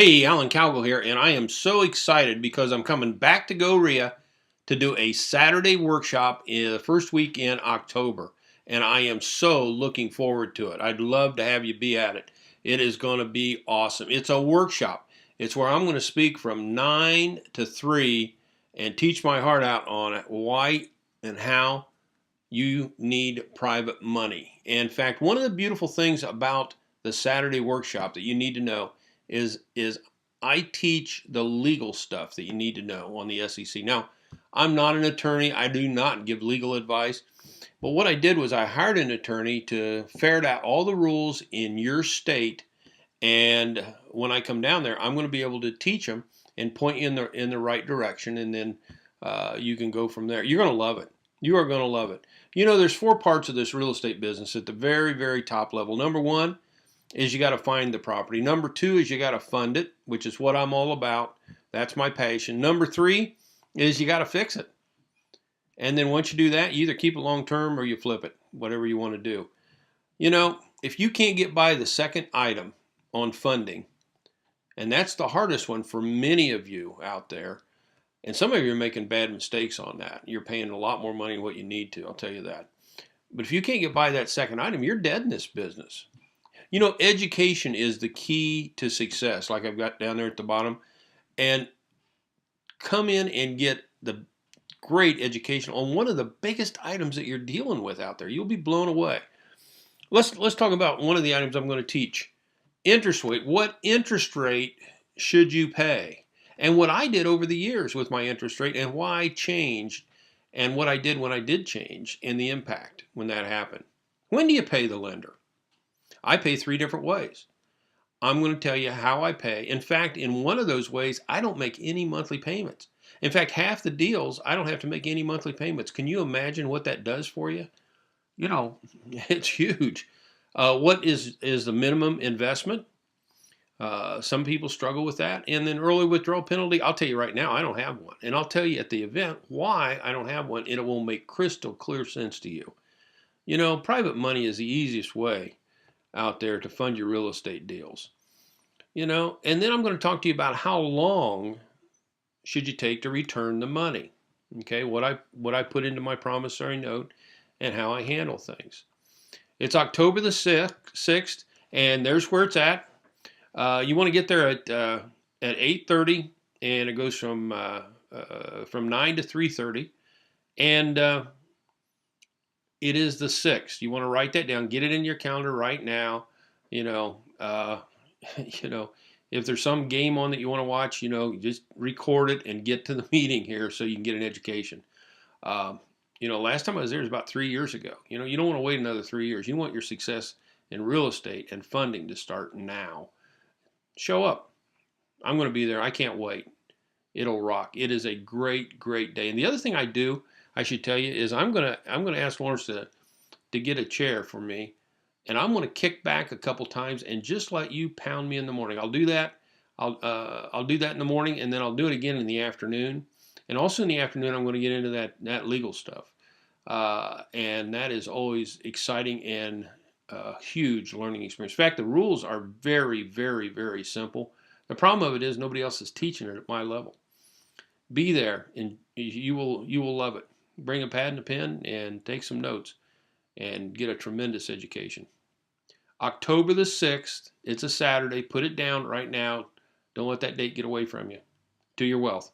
Hey, Alan Cowgill here, and I am so excited because I'm coming back to GOREIA to do a Saturday workshop in the first week in October, and I am so looking forward to it. I'd love to have you be at it. It is going to be awesome. It's a workshop. It's where I'm going to speak from 9 to 3 and teach my heart out on it, why and how you need private money. In fact, one of the beautiful things about the Saturday workshop that you need to know is I teach the legal stuff that you need to know on the SEC. Now, I'm not an attorney. I do not give legal advice. But what I did was I hired an attorney to ferret out all the rules in your state. And when I come down there, I'm going to be able to teach them and point you in the right direction. And then you can go from there. You're going to love it. You are going to love it. You know, there's four parts of this real estate business at the very, very top level. Number one is you got to find the property. Number two is you got to fund it, which is what I'm all about. That's my passion. Number three is you got to fix it. And then once you do that, you either keep it long term or you flip it, whatever you want to do. You know, if you can't get by the second item on funding, and that's the hardest one for many of you out there, and some of you are making bad mistakes on that. You're paying a lot more money than what you need to, I'll tell you that. But if you can't get by that second item, you're dead in this business. You know, education is the key to success, like I've got down there at the bottom. And come in and get the great education on one of the biggest items that you're dealing with out there. You'll be blown away. Let's talk about one of the items I'm going to teach. Interest rate. What interest rate should you pay? And what I did over the years with my interest rate and why I changed and what I did when I did change and the impact when that happened. When do you pay the lender? I pay three different ways. I'm going to tell you how I pay. In fact, in one of those ways, I don't make any monthly payments. In fact, half the deals, I don't have to make any monthly payments. Can you imagine what that does for you? You know, it's huge. What is the minimum investment? Some people struggle with that. And then early withdrawal penalty, I'll tell you right now, I don't have one. And I'll tell you at the event why I don't have one, and it will make crystal clear sense to you. You know, private money is the easiest way out there to fund your real estate deals. You know, and then I'm going to talk to you about how long should you take to return the money. Okay, what I put into my promissory note and how I handle things. It's October the 6th, and there's where it's at. You want to get there at 8:30, and it goes from 9 to 3:30, and it is the 6th. You want to write that down. Get it in your calendar right now. You know, you know, if there's some game on that you want to watch, you know, just record it and get to the meeting here so you can get an education. You know, last time I was there was about 3 years ago. You know, you don't want to wait another 3 years. You want your success in real estate and funding to start now. Show up. I'm going to be there. I can't wait. It'll rock. It is a great, great day. And the other thing I should tell you is I'm gonna ask Lawrence to get a chair for me, and I'm gonna kick back a couple times and just let you pound me in the morning. I'll do that. I'll do that in the morning, and then I'll do it again in the afternoon. And also in the afternoon, I'm going to get into that legal stuff, and that is always exciting and a huge learning experience. In fact, the rules are very, very, very simple. The problem of it is nobody else is teaching it at my level. Be there, and you will love it. Bring a pad and a pen and take some notes and get a tremendous education. October the 6th, it's a Saturday. Put it down right now. Don't let that date get away from you. To your wealth.